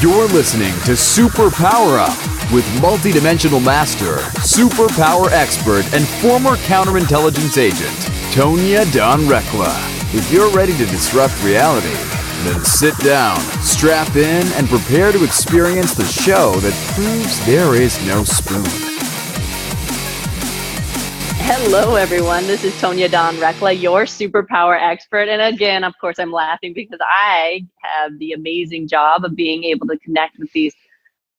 You're listening to Super Power Up with multidimensional master, superpower expert, and former counterintelligence agent, Tonya Dawn Recla. If you're ready to disrupt reality, then sit down, strap in, and prepare to experience the show that proves there is no spoon. Hello, everyone. This is Tonya Dawn Recla, your superpower expert. And again, of course, I'm laughing because I have the amazing job of being able to connect with these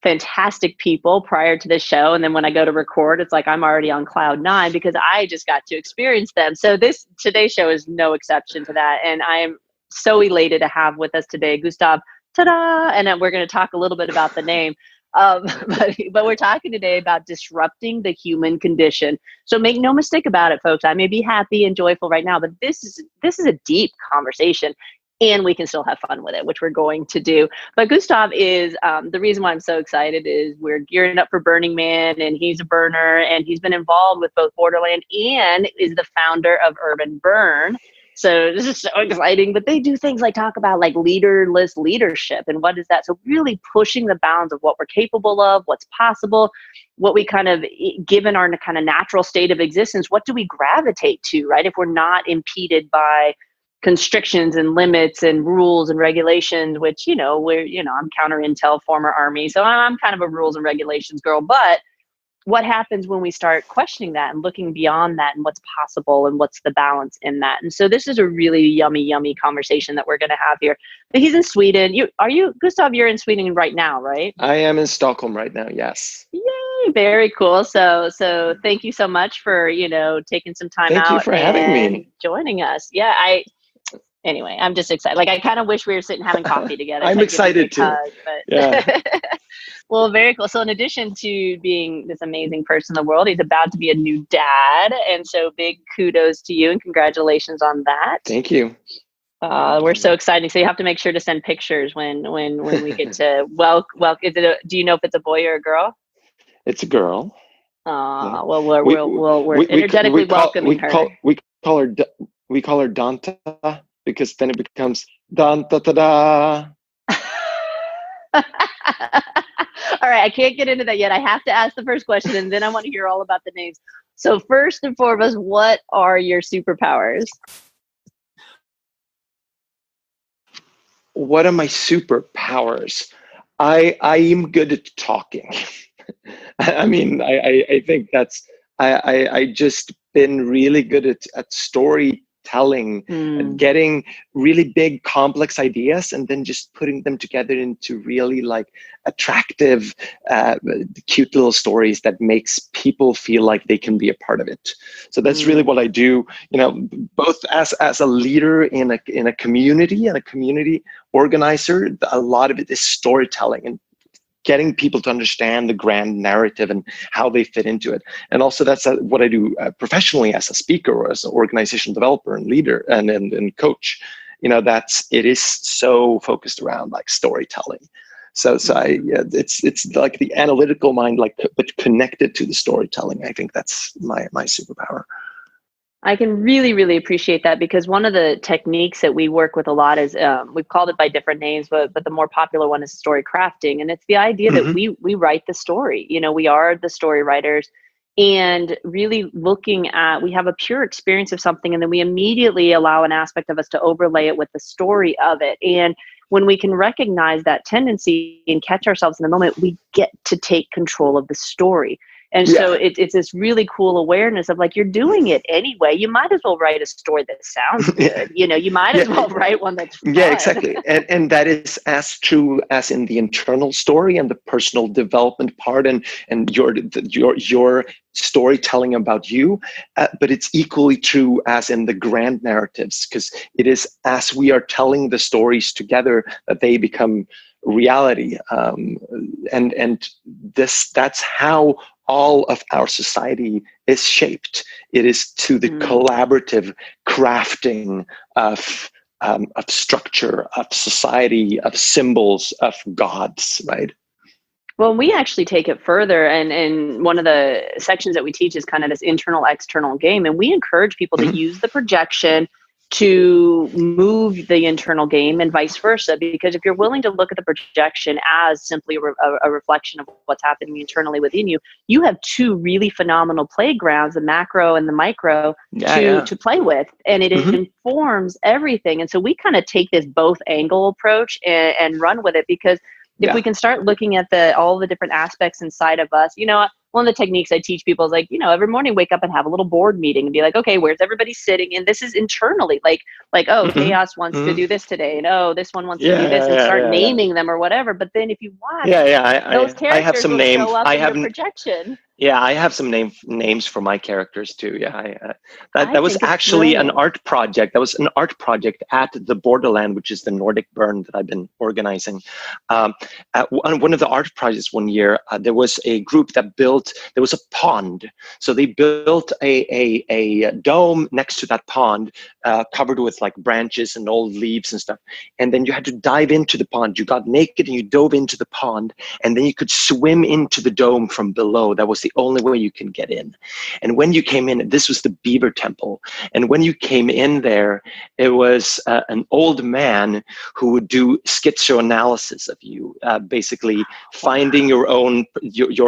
fantastic people prior to the show. And then when I go to record, it's like I'm already on cloud nine because I just got to experience them. So today's show is no exception to that. And I'm so elated to have with us today Gustaf Tadaa. And then we're going to talk a little bit about the name. But we're talking today about disrupting the human condition. So make no mistake about it, folks. I may be happy and joyful right now, but this is a deep conversation, and we can still have fun with it, which we're going to do. But Gustaf is the reason why I'm so excited is we're gearing up for Burning Man, and he's a burner, and he's been involved with both Borderland and is the founder of Urban Burn. So this is so exciting, but they do things like talk about like leaderless leadership and what is that? So really pushing the bounds of what we're capable of, what's possible, what we kind of, given our kind of natural state of existence, what do we gravitate to, right? If we're not impeded by constrictions and limits and rules and regulations, which, I'm counter intel, former Army. So I'm kind of a rules and regulations girl, but what happens when we start questioning that and looking beyond that and what's possible and what's the balance in that? And so this is a really yummy conversation that we're going to have here. But he's in Sweden. Gustaf, you're in Sweden right now, right? I am in Stockholm right now. Yes. Yay. Very cool. So thank you so much for, taking some time out. Thank you for having me. Joining us. Yeah. Anyway, I'm just excited. Like, I kind of wish we were sitting having coffee together. I'm excited too. Yeah. Well, very cool. So in addition to being this amazing person in the world, he's about to be a new dad. And so big kudos to you and congratulations on that. Thank you. We're so excited. So you have to make sure to send pictures when we get to, do you know if it's a boy or a girl? It's a girl. Yeah. Well, we're energetically welcoming her. We call her Danta because then it becomes Danta Tadaa. All right, I can't get into that yet. I have to ask the first question, and then I want to hear all about the names. So first and foremost, what are your superpowers? What are my superpowers? I am good at talking. I mean, I think I just been really good at storytelling and getting really big complex ideas and then just putting them together into really like attractive cute little stories that makes people feel like they can be a part of it. So that's really what I do, both as a leader in a community and a community organizer. A lot of it is storytelling and getting people to understand the grand narrative and how they fit into it. And also that's what I do professionally as a speaker or as an organizational developer and leader and coach. It is so focused around like storytelling. So it's like the analytical mind, but connected to the storytelling. I think that's my superpower. I can really, really appreciate that because one of the techniques that we work with a lot is, we've called it by different names, but the more popular one is story crafting. And it's the idea that we write the story, we are the story writers and really looking at, we have a pure experience of something and then we immediately allow an aspect of us to overlay it with the story of it. And when we can recognize that tendency and catch ourselves in the moment, we get to take control of the story. And so it's this really cool awareness of like, you're doing it anyway. You might as well write a story that sounds good. You might as well write one that's fun. Yeah, exactly. And that is as true as in the internal story and the personal development part and your storytelling about you. But it's equally true as in the grand narratives, because it is as we are telling the stories together that they become reality. And that's how all of our society is shaped. It is to the collaborative crafting of structure, of society, of symbols, of gods, right? Well, we actually take it further, and one of the sections that we teach is kind of this internal external game, and we encourage people to use the projection, to move the internal game and vice versa. Because if you're willing to look at the projection as simply a reflection of what's happening internally within you, you have two really phenomenal playgrounds, the macro and the micro, to play with, and it informs everything. And so we kind of take this both angle approach and run with it, because if we can start looking at all the different aspects inside of us, one of the techniques I teach people is like, every morning wake up and have a little board meeting and be like, okay, where's everybody sitting? And this is internally like, oh, Chaos wants to do this today. And oh, this one wants to do this, and start naming them or whatever. But then if you watch, those characters I have some will show up in your projection. Yeah, I have some names for my characters too. Yeah, that was actually an art project. That was an art project at the Borderland, which is the Nordic Burn that I've been organizing. At one of the art projects one year, there was a group that there was a pond. So they built a dome next to that pond, covered with like branches and old leaves and stuff. And then you had to dive into the pond. You got naked and you dove into the pond, and then you could swim into the dome from below. That was the only way you can get in. And when you came in, this was the Beaver Temple. And when you came in there, it was an old man who would do schizoanalysis of you, basically finding your own,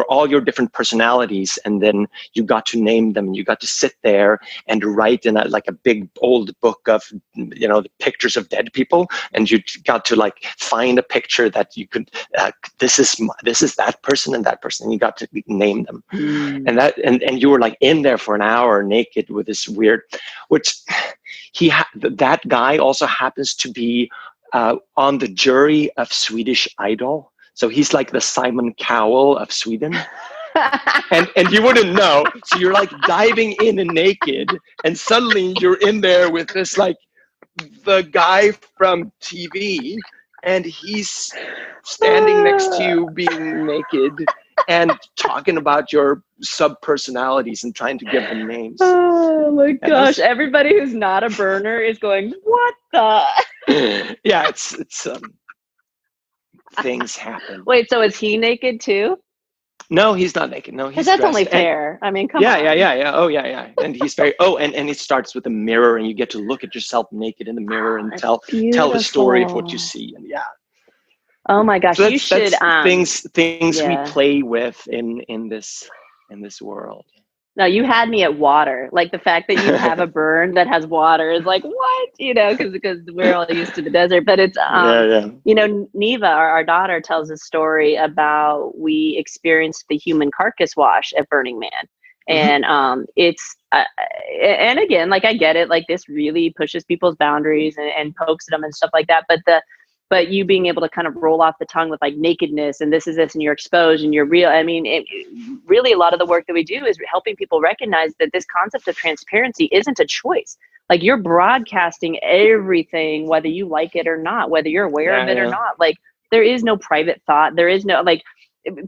all your different personalities. And then you got to name them, and you got to sit there and write in like a big old book of, the pictures of dead people. And you got to like find a picture that you could, this is that person and that person. And you got to name them. And and you were like in there for an hour naked with this weird, which that guy also happens to be on the jury of Swedish Idol. So he's like the Simon Cowell of Sweden. and you wouldn't know. So you're like diving in and naked, and suddenly you're in there with this like the guy from TV, and he's standing next to you being naked and talking about your sub-personalities and trying to give them names. Oh my gosh. Everybody who's not a burner is going, what the? Yeah, it's things happen. Wait, so is he naked too? No, he's not naked. No, he's that's dressed. Only fair. I mean, come on. Yeah. Oh, yeah. And he's very, and it starts with a mirror, and you get to look at yourself naked in the mirror and tell the story of what you see. And oh my gosh, so you should things we play with in this world. No, you had me at water. Like the fact that you have a burn that has water is like, what? Because we're all used to the desert. But it's Neva, our daughter, tells a story about we experienced the human carcass wash at Burning Man. And it's and again, like I get it, like this really pushes people's boundaries and pokes at them and stuff like that. But you being able to kind of roll off the tongue with like nakedness and this, and you're exposed and you're real. I mean, really a lot of the work that we do is helping people recognize that this concept of transparency isn't a choice. Like you're broadcasting everything, whether you like it or not, whether you're aware of it or not. Like there is no private thought. There is no, like,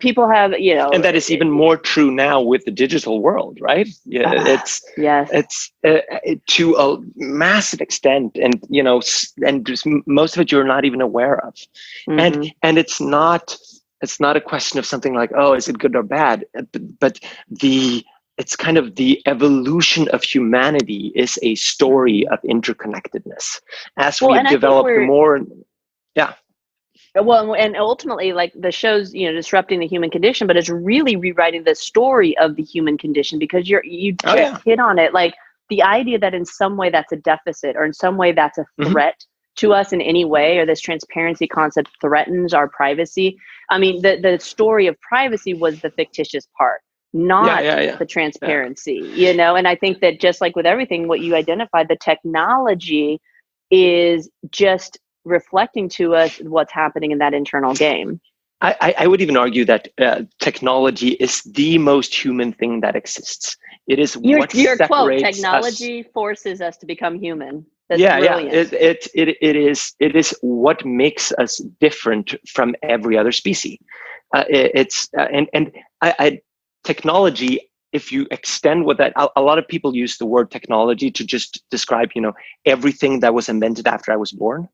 people have, and that is even more true now with the digital world, right? Yeah, it's to a massive extent, and and just most of it you're not even aware of, and it's not a question of something like, oh, is it good or bad, but it's kind of the evolution of humanity is a story of interconnectedness as we develop more. Yeah. Well, and ultimately, like the show's, disrupting the human condition, but it's really rewriting the story of the human condition, because you just hit on it. Like the idea that in some way that's a deficit, or in some way that's a threat to us in any way, or this transparency concept threatens our privacy. I mean, the story of privacy was the fictitious part, not the transparency, And I think that just like with everything, what you identified, the technology is just reflecting to us what's happening in that internal game. I would even argue that technology is the most human thing that exists. It is what separates quote, technology forces us to become human. That's brilliant. It is what makes us different from every other species. Technology, if you extend what that, a lot of people use the word technology to just describe, everything that was invented after I was born.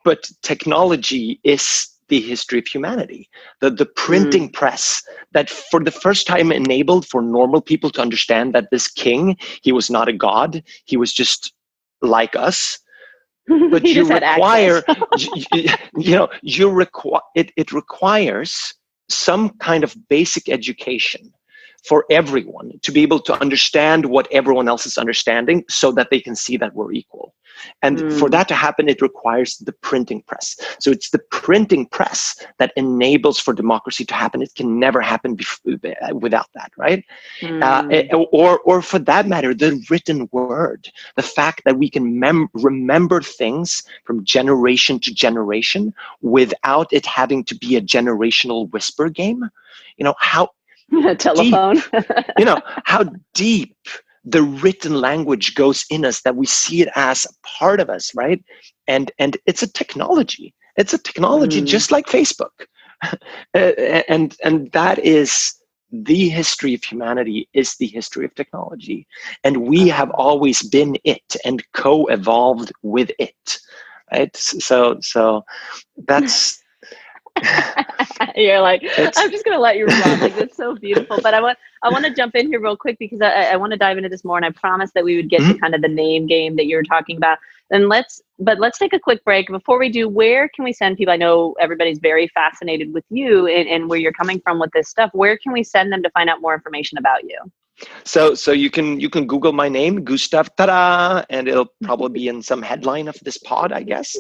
But technology is the history of humanity. The printing press that for the first time enabled for normal people to understand that this king, he was not a god. He was just like us, but you require, it requires some kind of basic education for everyone to be able to understand what everyone else is understanding so that they can see that we're equal. And for that to happen, it requires the printing press. So it's the printing press that enables for democracy to happen. It can never happen without that, right? Or for that matter, the written word, the fact that we can remember things from generation to generation without it having to be a generational whisper game. How telephone. Deep, how deep the written language goes in us, that we see it as a part of us, right? And it's a technology. It's a technology just like Facebook. and that is the history of humanity, is the history of technology. And we have always been it and co-evolved with it, right? So that's... You're like, I'm just gonna let you run. Like, that's so beautiful. But I want to jump in here real quick because I want to dive into this more, and I promised that we would get to kind of the name game that you were talking about. And let's take a quick break. Before we do, where can we send people? I know everybody's very fascinated with you and where you're coming from with this stuff. Where can we send them to find out more information about you? So you can Google my name, Gustaf Tadaa, and it'll probably be in some headline of this pod, I guess.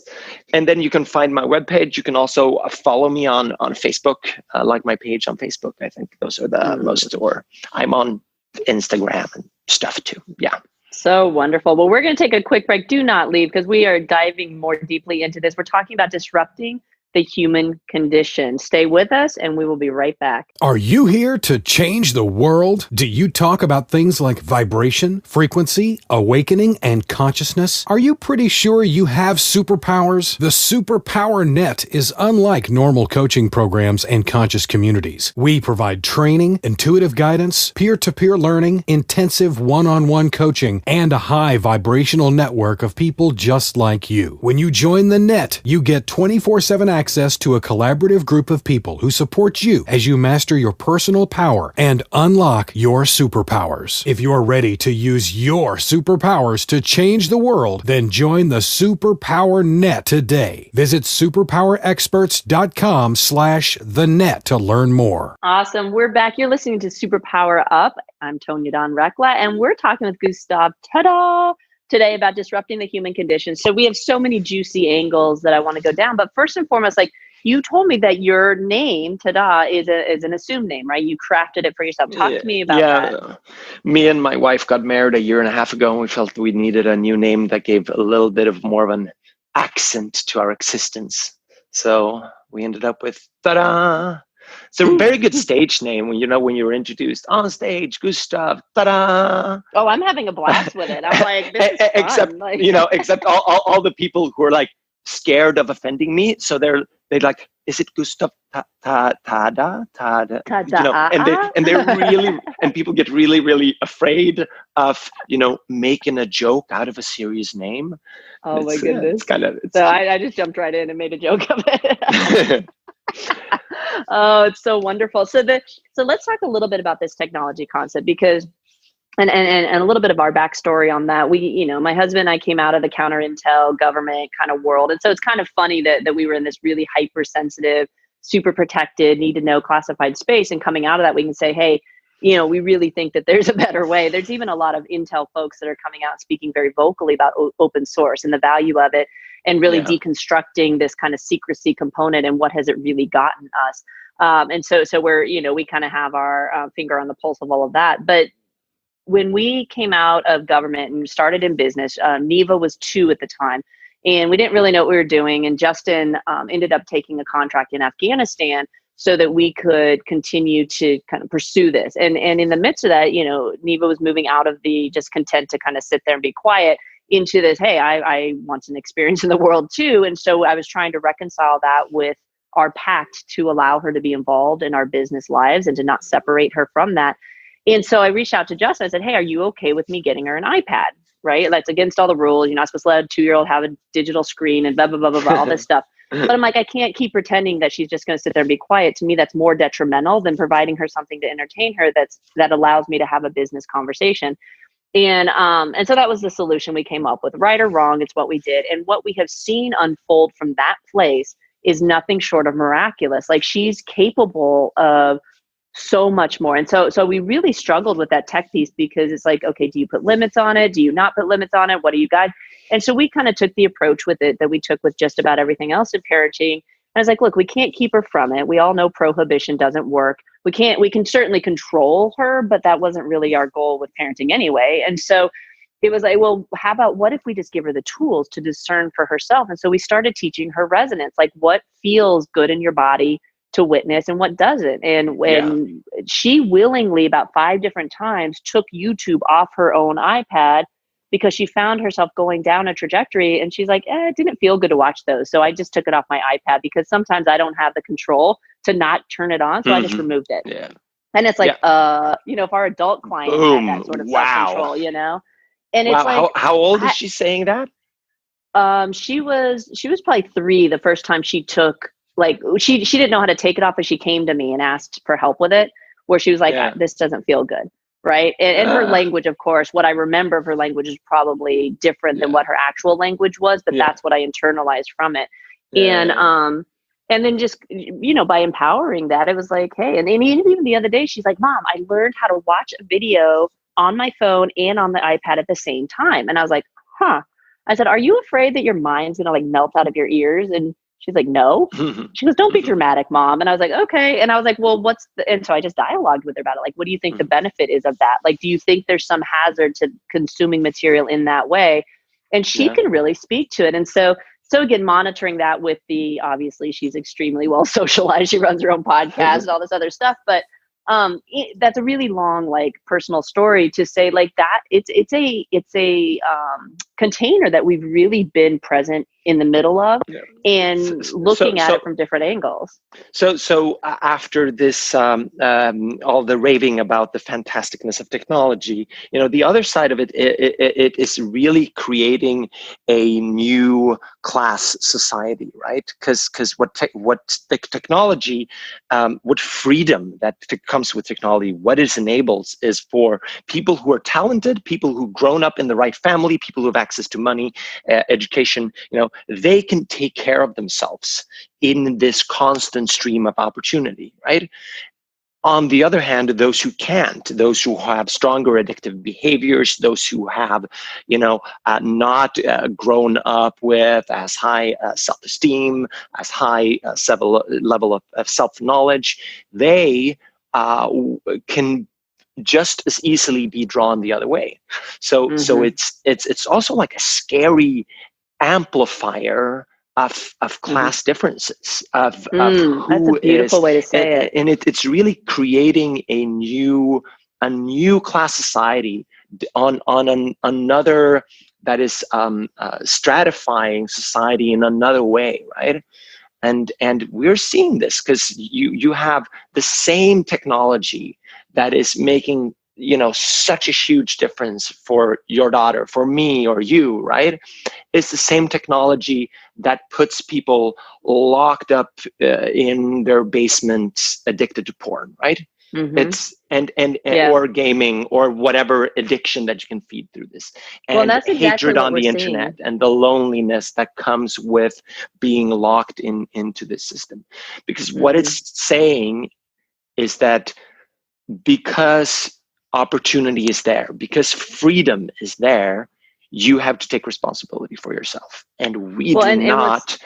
And then you can find my webpage. You can also follow me on Facebook, like my page on Facebook. I think those are the most, or I'm on Instagram and stuff too. Yeah. So wonderful. Well, we're going to take a quick break. Do not leave, because we are diving more deeply into this. We're talking about disrupting the human condition. Stay with us and we will be right back. Are you here to change the world? Do you talk about things like vibration, frequency, awakening, and consciousness? Are you pretty sure you have superpowers? The Superpower Net is unlike normal coaching programs and conscious communities. We provide training, intuitive guidance, peer-to-peer learning, intensive one-on-one coaching, and a high vibrational network of people just like you. When you join the net, you get 24/7 access to a collaborative group of people who support you as you master your personal power and unlock your superpowers. If you're ready to use your superpowers to change the world, then join the Superpower Net today. Visit superpowerexperts.com/thenet to learn more. Awesome. We're back. You're listening to Superpower Up. I'm Tonya Dawn Recla, and we're talking with Gustaf Tadaa today about disrupting the human condition. So we have so many juicy angles that I want to go down. But first and foremost, like, you told me that your name, Tadaa, is an assumed name, right? You crafted it for yourself. Talk to me about that. Me and my wife got married a year and a half ago, and we felt we needed a new name that gave a little bit of more of an accent to our existence. So we ended up with Tadaa. It's a very good stage name when you're introduced on stage, Gustaf Tadaa. Oh, I'm having a blast with it. I'm like, this is fun. Except all the people who are like scared of offending me, so they're like, is it Gustaf Tadaa? And they're really, and people get really, really afraid of making a joke out of a serious name. Oh my goodness! So I just jumped right in and made a joke of it. Oh, it's so wonderful. So let's talk a little bit about this technology concept, because and a little bit of our backstory on that. My husband and I came out of the counter intel government kind of world. And so it's kind of funny that we were in this really hypersensitive, super protected, need to know classified space. And coming out of that, we can say, hey, we really think that there's a better way. There's even a lot of intel folks that are coming out speaking very vocally about open source and the value of it, and really deconstructing this kind of secrecy component and what has it really gotten us. And so we're, we kind of have our finger on the pulse of all of that. But when we came out of government and started in business, Neva was 2 at the time, and we didn't really know what we were doing. And Justin ended up taking a contract in Afghanistan so that we could continue to kind of pursue this. And in the midst of that, Neva was moving out of the just content to kind of sit there and be quiet into this, hey, I want an experience in the world too. And so I was trying to reconcile that with our pact to allow her to be involved in our business lives and to not separate her from that. And so I reached out to Justin. I said, hey, are you okay with me getting her an iPad? Right? That's against all the rules. You're not supposed to let a 2-year-old have a digital screen and blah, blah, blah, blah, blah, all this stuff. But I'm like, I can't keep pretending that she's just going to sit there and be quiet. To me, that's more detrimental than providing her something to entertain her that allows me to have a business conversation. And so that was the solution we came up with. Right or wrong, it's what we did. And what we have seen unfold from that place is nothing short of miraculous. Like, she's capable of so much more. And so we really struggled with that tech piece, because it's like, okay, do you put limits on it? Do you not put limits on it? What do you guide? And so we kind of took the approach with it that we took with just about everything else in parenting. I was like, look, we can't keep her from it. We all know prohibition doesn't work. We can certainly control her, but that wasn't really our goal with parenting anyway. And so it was like, well, how about, what if we just give her the tools to discern for herself? And so we started teaching her resonance, like what feels good in your body to witness and what doesn't. And when she willingly, about 5 different times, took YouTube off her own iPad, because she found herself going down a trajectory, and she's like, it didn't feel good to watch those. So I just took it off my iPad, because sometimes I don't have the control to not turn it on. So I just removed it. Yeah. And it's like, if our adult client had that sort of self-control, and it's like, how old is she saying that? She was probably 3 the first time she took, like, she didn't know how to take it off, but she came to me and asked for help with it, where she was like, this doesn't feel good. Right. And her language, of course, what I remember of her language is probably different than what her actual language was, but that's what I internalized from it. And then just, by empowering that, it was like, hey, and even the other day, she's like, Mom, I learned how to watch a video on my phone and on the iPad at the same time. And I was like, I said, are you afraid that your mind's going to like melt out of your ears? And she's like, no. She goes, don't be dramatic, Mom. And I was like, okay. And I was like, well, and so I just dialogued with her about it. Like, what do you think the benefit is of that? Like, do you think there's some hazard to consuming material in that way? And she can really speak to it. And so again, monitoring that with obviously she's extremely well socialized. She runs her own podcast and all this other stuff, but that's a really long, like, personal story to say, like, that it's a container that we've really been present in the middle of and looking at it from different angles. So after this, all the raving about the fantasticness of technology, the other side of it is really creating a new class society, right? Because what the technology, what freedom that comes with technology, what it enables is for people who are talented, people who've grown up in the right family, people who have access to money, education, they can take care of themselves in this constant stream of opportunity, right? On the other hand, those who can't, those who have stronger addictive behaviors, those who have, not grown up with as high self-esteem, as high level of self-knowledge, they can just as easily be drawn the other way. So it's also like a scary amplifier of class differences, of who that's a beautiful way to say it. And it's really creating a new class society on another, that is stratifying society in another way, right? And we're seeing this because you have the same technology that is making such a huge difference for your daughter, for me, or you, right? It's the same technology that puts people locked up in their basements, addicted to porn, right? It's or gaming or whatever addiction that you can feed through this, and that's exactly hatred on the seeing. internet and the loneliness that comes with being locked into this system. Because what it's saying is that because opportunity is there, because freedom is there, you have to take responsibility for yourself, and we do not.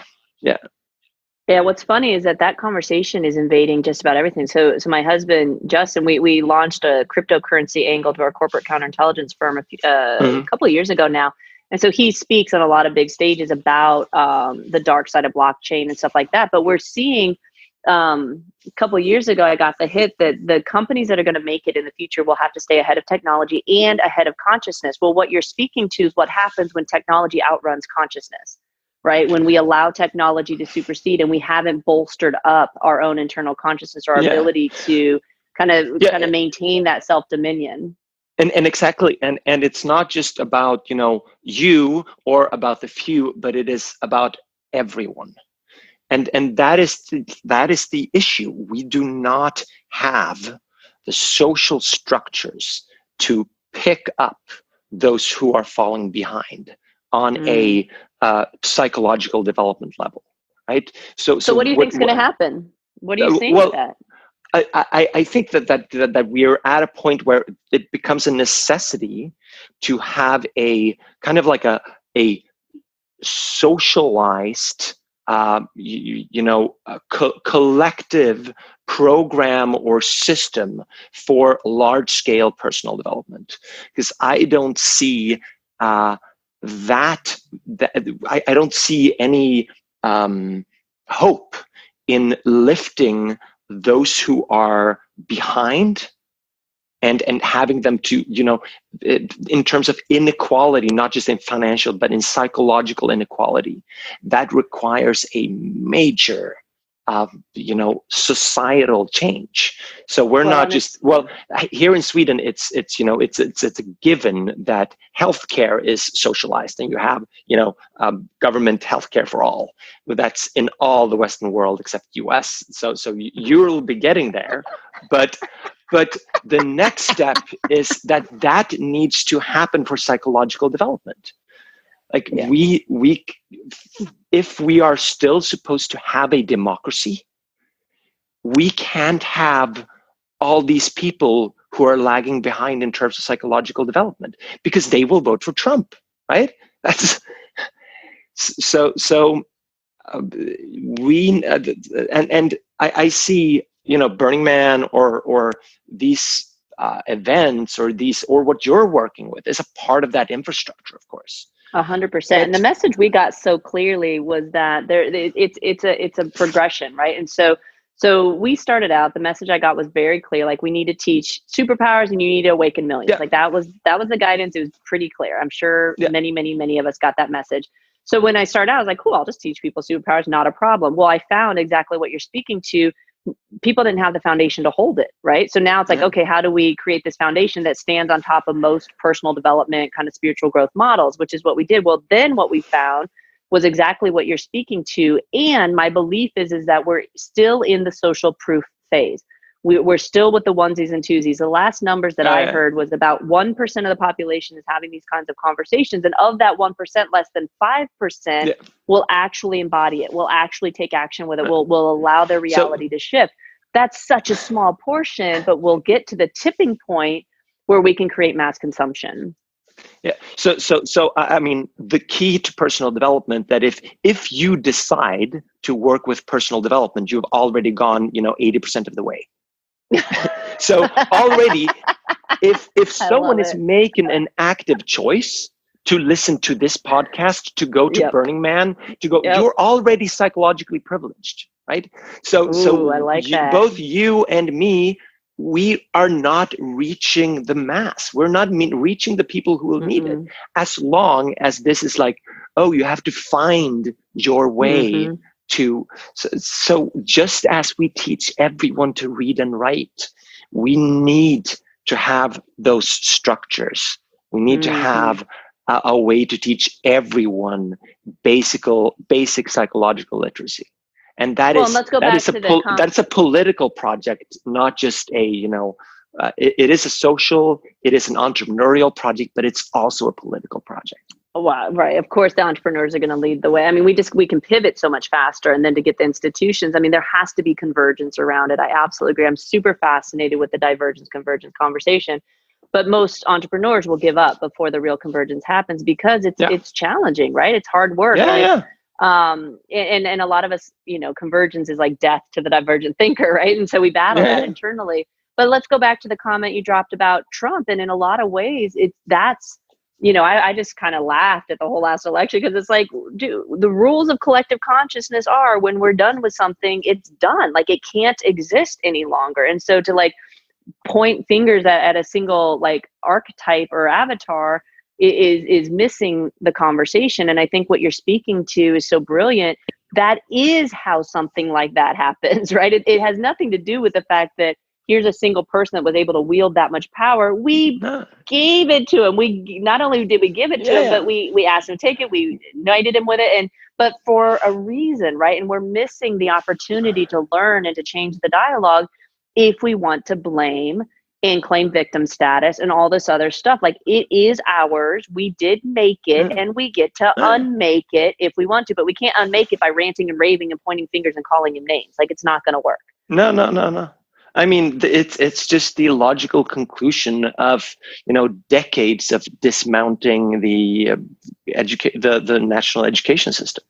Yeah, what's funny is that conversation is invading just about everything. So my husband, Justin, we launched a cryptocurrency angle to our corporate counterintelligence firm a couple of years ago now. And so he speaks on a lot of big stages about the dark side of blockchain and stuff like that. But we're seeing a couple of years ago, I got the hit that the companies that are going to make it in the future will have to stay ahead of technology and ahead of consciousness. Well, what you're speaking to is what happens when technology outruns consciousness. Right? When we allow technology to supersede and we haven't bolstered up our own internal consciousness or our ability to kind of maintain that self-dominion. And exactly. And it's not just about, you or about the few, but it is about everyone. And that is the issue. We do not have the social structures to pick up those who are falling behind on a psychological development level, right? So what do you think is going to happen? What do you think well, that? I think that we are at a point where it becomes a necessity to have a kind of like a socialized, collective program or system for large-scale personal development. Because I don't see I don't see any hope in lifting those who are behind and having them to, in terms of inequality, not just in financial, but in psychological inequality, that requires a major, societal change. So we're not just, here in Sweden, it's a given that healthcare is socialized, and you have, government healthcare for all. That's in all the Western world except US. So you'll be getting there, but the next step is that needs to happen for psychological development. Like if we are still supposed to have a democracy, we can't have all these people who are lagging behind in terms of psychological development, because they will vote for Trump, right? That's I see, Burning Man or these events or what you're working with is a part of that infrastructure, of course. 100%. And the message we got so clearly was that it's a progression, right? And so we started out, the message I got was very clear. Like, we need to teach superpowers and you need to awaken millions. Yeah. Like that was the guidance. It was pretty clear. I'm sure many of us got that message. So when I started out, I was like, cool, I'll just teach people superpowers, not a problem. Well, I found exactly what you're speaking to. People didn't have the foundation to hold it, right? So now it's like, okay, how do we create this foundation that stands on top of most personal development kind of spiritual growth models, which is what we did. Well, then what we found was exactly what you're speaking to. And my belief is that we're still in the social proof phase. We're still with the onesies and twosies. The last numbers that I heard was about 1% of the population is having these kinds of conversations. And of that 1%, less than 5% will actually embody it, will actually take action with it, will allow their reality to shift. That's such a small portion, but we'll get to the tipping point where we can create mass consumption. Yeah. So I mean, the key to personal development, that if you decide to work with personal development, you've already gone, 80% of the way. So already, if someone is making an active choice to listen to this podcast, to go to Burning Man, to go, you're already psychologically privileged, right? So I like that. Both you and me, we are not reaching the mass. We're not reaching the people who will need it. As long as this is like, you have to find your way to. So just as we teach everyone to read and write, we need to have those structures. We need to have a way to teach everyone basic psychological literacy. And that's a political project, not just it is a social, it is an entrepreneurial project, but it's also a political project. Wow, right. Of course, the entrepreneurs are going to lead the way. I mean, we can pivot so much faster, and then to get the institutions, I mean, there has to be convergence around it. I absolutely agree. I'm super fascinated with the divergence-convergence conversation, but most entrepreneurs will give up before the real convergence happens, because it's challenging, right? It's hard work. And a lot of us, convergence is like death to the divergent thinker, right? And so we battle that internally. But let's go back to the comment you dropped about Trump. And in a lot of ways, I just kind of laughed at the whole last election, because it's like, dude, the rules of collective consciousness are, when we're done with something, it's done. Like, it can't exist any longer. And so to point fingers at a single archetype or avatar is missing the conversation. And I think what you're speaking to is so brilliant. That is how something like that happens, right? It has nothing to do with the fact that here's a single person that was able to wield that much power. We gave it to him. Not only did we give it to him, but we asked him to take it. We united him with it, but for a reason, right? And we're missing the opportunity to learn and to change the dialogue if we want to blame and claim victim status and all this other stuff. Like, it is ours. We did make it, and we get to unmake it if we want to, but we can't unmake it by ranting and raving and pointing fingers and calling him names. Like, it's not going to work. No. I mean, it's just the logical conclusion of, decades of dismounting the the national education system.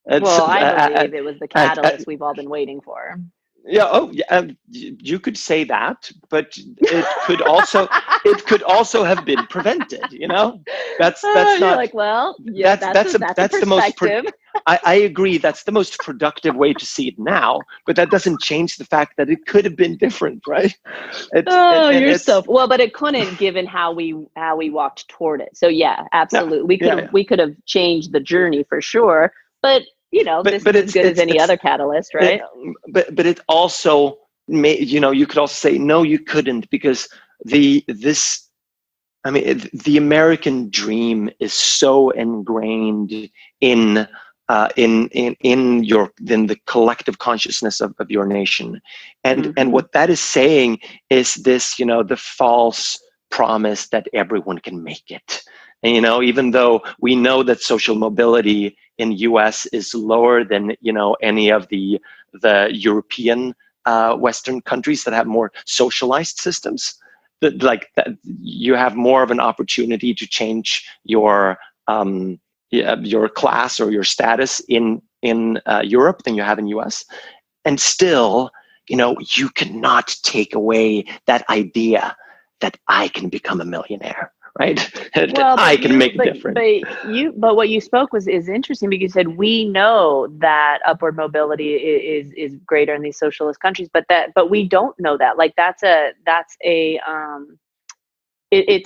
Well, I believe it was the catalyst we've all been waiting for. Yeah. Oh, yeah. You could say that, but it could also have been prevented. That's not like, well, yeah, that's the most. I agree. That's the most productive way to see it now, but that doesn't change the fact that it could have been different, right? Well, but it couldn't, given how we walked toward it. So yeah, absolutely, we could have changed the journey for sure, but. This is as good as any other catalyst, right? But it also you could also say, no, you couldn't, because the American dream is so ingrained in the collective consciousness of your nation. And what that is saying is this, the false promise that everyone can make it. And, even though we know that social mobility in US is lower than, any of the European Western countries that have more socialized systems, that you have more of an opportunity to change your class or your status in Europe than you have in US. And still, you cannot take away that idea that I can become a millionaire. Right? Well, I can make a difference. But what you spoke is interesting, because you said we know that upward mobility is greater in these socialist countries, but we don't know that. Like, it's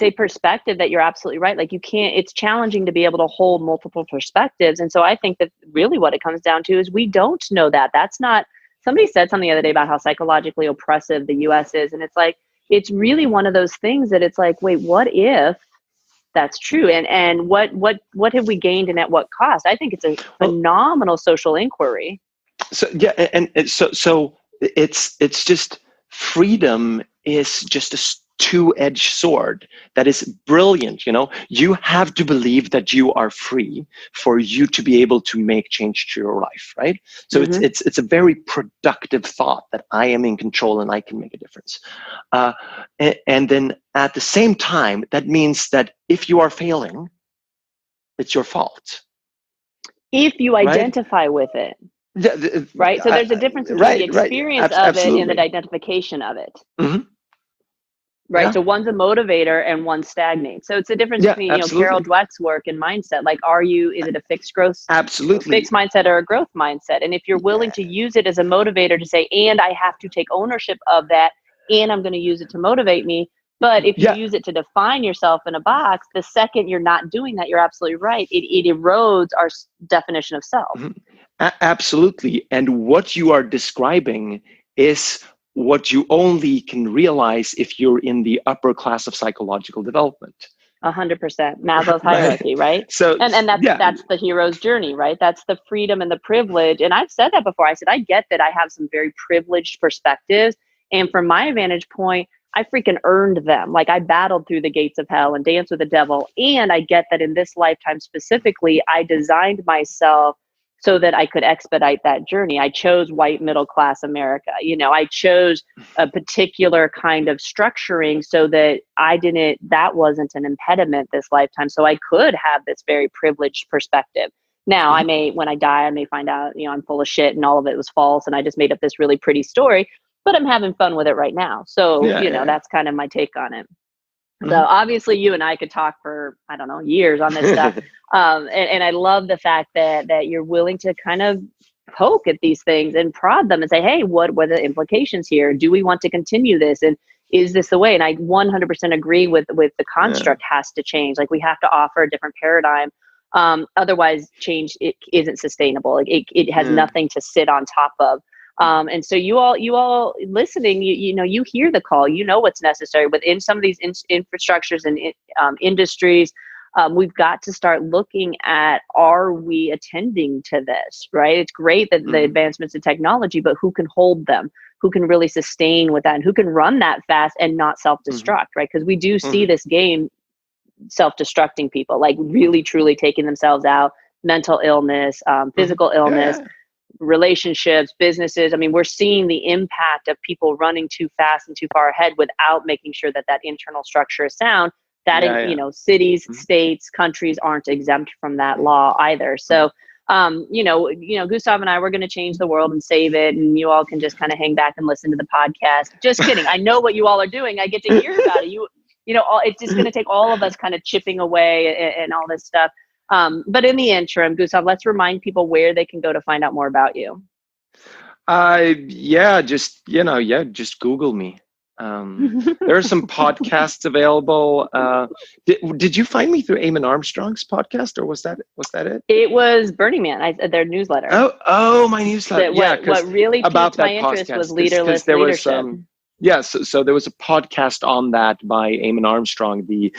a perspective that you're absolutely right. Like, it's challenging to be able to hold multiple perspectives, and so I think that really what it comes down to is we don't know that. That's not. Somebody said something the other day about how psychologically oppressive the U.S. is, and it's like. It's really one of those things that it's like, wait, what if that's true? And what have we gained, and at what cost? I think it's a phenomenal social inquiry. So yeah, and so it's just, freedom is just a two-edged sword that is brilliant. You have to believe that you are free for you to be able to make change to your life, right? So it's a very productive thought that I am in control and I can make a difference. And then at the same time, that means that if you are failing, it's your fault. If you identify with it. Right? So there's a difference between the experience of it and the identification of it. Mm-hmm. Right. Yeah. So one's a motivator and one stagnates. So it's the difference between, Carol Dweck's work and mindset. Like, is it a fixed growth, fixed mindset or a growth mindset? And if you're willing to use it as a motivator to say, and I have to take ownership of that, and I'm going to use it to motivate me. But if you use it to define yourself in a box, the second you're not doing that, you're absolutely right. It erodes our definition of self. Mm-hmm. Absolutely. And what you are describing is what you only can realize if you're in the upper class of psychological development. 100%. Maslow's hierarchy, right? So, and that's the hero's journey, right? That's the freedom and the privilege. And I've said that before. I said, I get that I have some very privileged perspectives. And from my vantage point, I freaking earned them. Like, I battled through the gates of hell and danced with the devil. And I get that in this lifetime specifically, I designed myself so that I could expedite that journey. I chose white middle class America. I chose a particular kind of structuring so that that wasn't an impediment this lifetime. So I could have this very privileged perspective. Now, when I die, I may find out, I'm full of shit and all of it was false and I just made up this really pretty story, but I'm having fun with it right now. So, that's kind of my take on it. So obviously you and I could talk for, I don't know, years on this stuff. And I love the fact that you're willing to kind of poke at these things and prod them and say, hey, what were the implications here? Do we want to continue this? And is this the way? And I 100% agree with the construct has to change. Like, we have to offer a different paradigm. Otherwise change, it isn't sustainable. Like, it has nothing to sit on top of. And so you all listening, you hear the call, what's necessary within some of these infrastructures and industries. We've got to start looking at, are we attending to this, right? It's great that the advancements in technology, but who can hold them? who can really sustain with that and who can run that fast and not self-destruct, right? Because we do see this game self-destructing people, like really truly taking themselves out, mental illness, physical illness, relationships, businesses. I mean, we're seeing the impact of people running too fast and too far ahead without making sure that that internal structure is sound. That you know, cities, states, countries aren't exempt from that law either. So you know, Gustaf and I, we're going to change the world and save it. And you all can just kind of hang back and listen to the podcast. Just kidding. I know what you all are doing. I get to hear about it. You know, it's just going to take all of us kind of chipping away and all this stuff. But in the interim, Gustaf, let's remind people where they can go to find out more about you. Just Google me. There are some podcasts available. Did you find me through Eamon Armstrong's podcast, or was that it? It was Burning Man, their newsletter. Oh, my newsletter. What really piqued my interest was leaderless leadership. So there was a podcast on that by Eamon Armstrong. He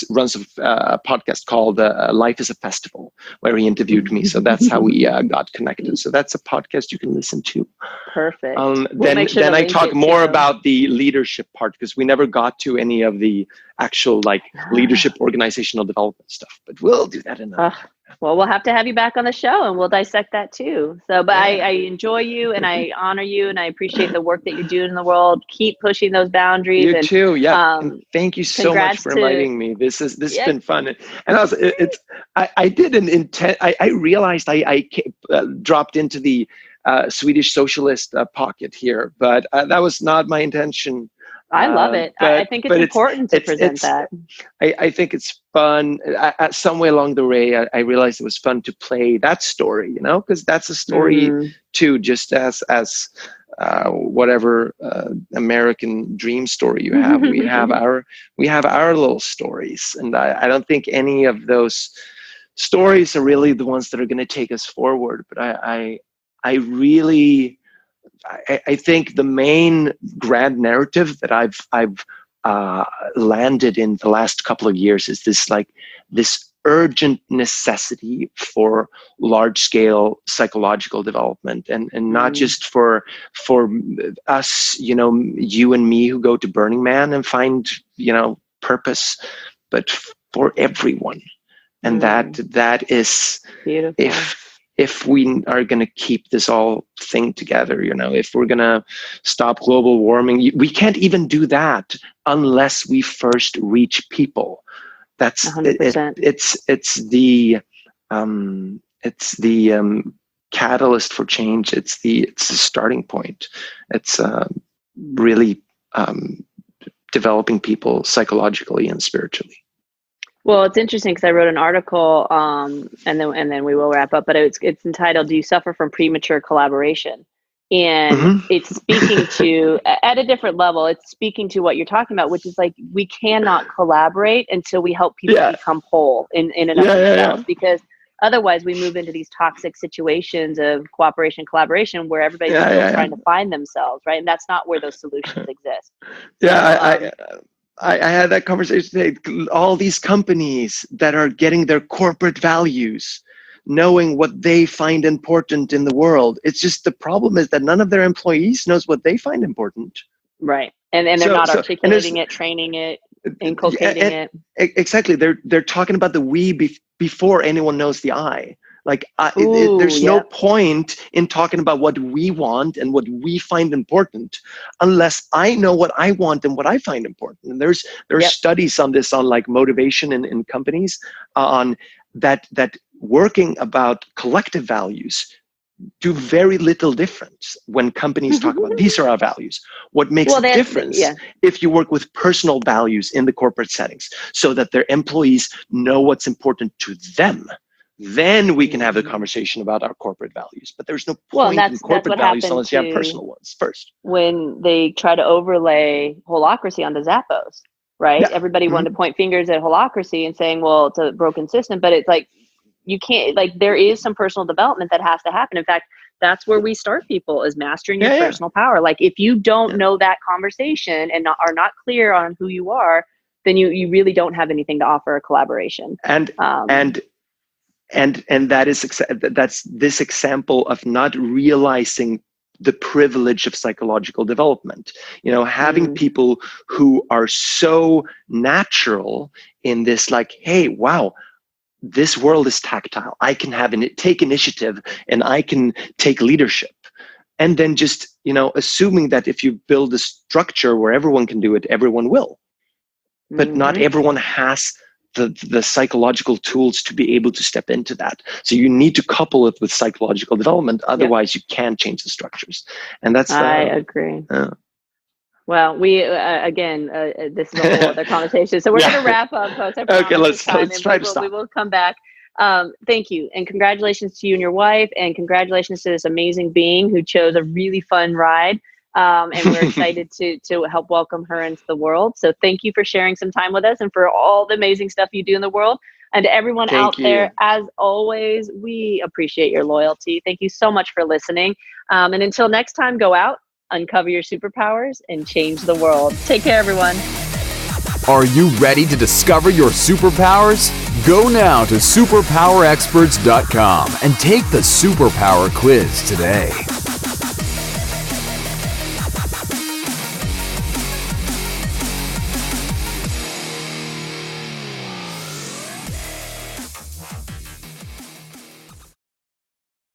runs a podcast called Life is a Festival, where he interviewed me. So that's how we got connected. So that's a podcast you can listen to. Perfect. Then I talk more about the leadership part, because we never got to any of the actual leadership organizational development stuff. But we'll do that in a well, we'll have to have you back on the show and we'll dissect that too. So, but I enjoy you and I honor you and I appreciate the work that you're doing in the world. Keep pushing those boundaries. You too, yeah. And thank you so much for inviting me. This has been fun. And also, I did an intent. I realized I dropped into the Swedish socialist pocket here, but that was not my intention. I love it. I think it's important to present that. I think it's fun. Some way along the way, I realized it was fun to play that story, because that's a story too, just as whatever American dream story you have. We have our little stories, and I don't think any of those stories are really the ones that are going to take us forward. But I think the main grand narrative that I've landed in the last couple of years is this urgent necessity for large-scale psychological development, and not just for us, you and me who go to Burning Man and find purpose, but for everyone, and that is beautiful. If we are going to keep this all thing together, if we're going to stop global warming, we can't even do that unless we first reach people. That's 100%. It's the catalyst for change. It's the starting point. It's really developing people psychologically and spiritually. Well, it's interesting because I wrote an article, and then we will wrap up. But it's entitled "Do You Suffer from Premature Collaboration?" And it's speaking to, at a different level, it's speaking to what you're talking about, which is we cannot collaborate until we help people become whole in and of themselves, because otherwise we move into these toxic situations of cooperation, collaboration, where everybody's still trying to find themselves, right? And that's not where those solutions exist. I had that conversation today. All these companies that are getting their corporate values, knowing what they find important in the world. It's just the problem is that none of their employees knows what they find important. Right. And they're not articulating it, training it, inculcating it. Exactly. They're talking about the we before anyone knows the I. There's no point in talking about what we want and what we find important unless I know what I want and what I find important. And there's studies on this, on motivation in companies, on that working about collective values do very little difference when companies talk about these are our values. What makes a difference if you work with personal values in the corporate settings so that their employees know what's important to them. Then we can have the conversation about our corporate values. But there's no point in corporate values unless you have personal ones first. When they try to overlay holacracy onto Zappos, right? Yeah. Everybody wanted to point fingers at holacracy and saying, well, it's a broken system. But it's you can't, there is some personal development that has to happen. In fact, that's where we start people, is mastering your personal power. If you don't know that conversation and are not clear on who you are, then you really don't have anything to offer a collaboration. And that's this example of not realizing the privilege of psychological development. You know, having people who are so natural in this, like, hey, wow, this world is tactile. I can take initiative and I can take leadership. And then just, you know, assuming that if you build a structure where everyone can do it, everyone will. But not everyone has the psychological tools to be able to step into that. So you need to couple it with psychological development. Otherwise, you can't change the structures. And that's... I agree. Well, we, again, this is a whole other conversation. So we're going to wrap up, folks. Okay, let's try to stop. We will come back. Thank you. And congratulations to you and your wife. And congratulations to this amazing being who chose a really fun ride. And we're excited to help welcome her into the world. So thank you for sharing some time with us and for all the amazing stuff you do in the world. And to everyone out there, as always, we appreciate your loyalty. Thank you so much for listening. And until next time, go out, uncover your superpowers, and change the world. Take care, everyone. Are you ready to discover your superpowers? Go now to superpowerexperts.com and take the superpower quiz today.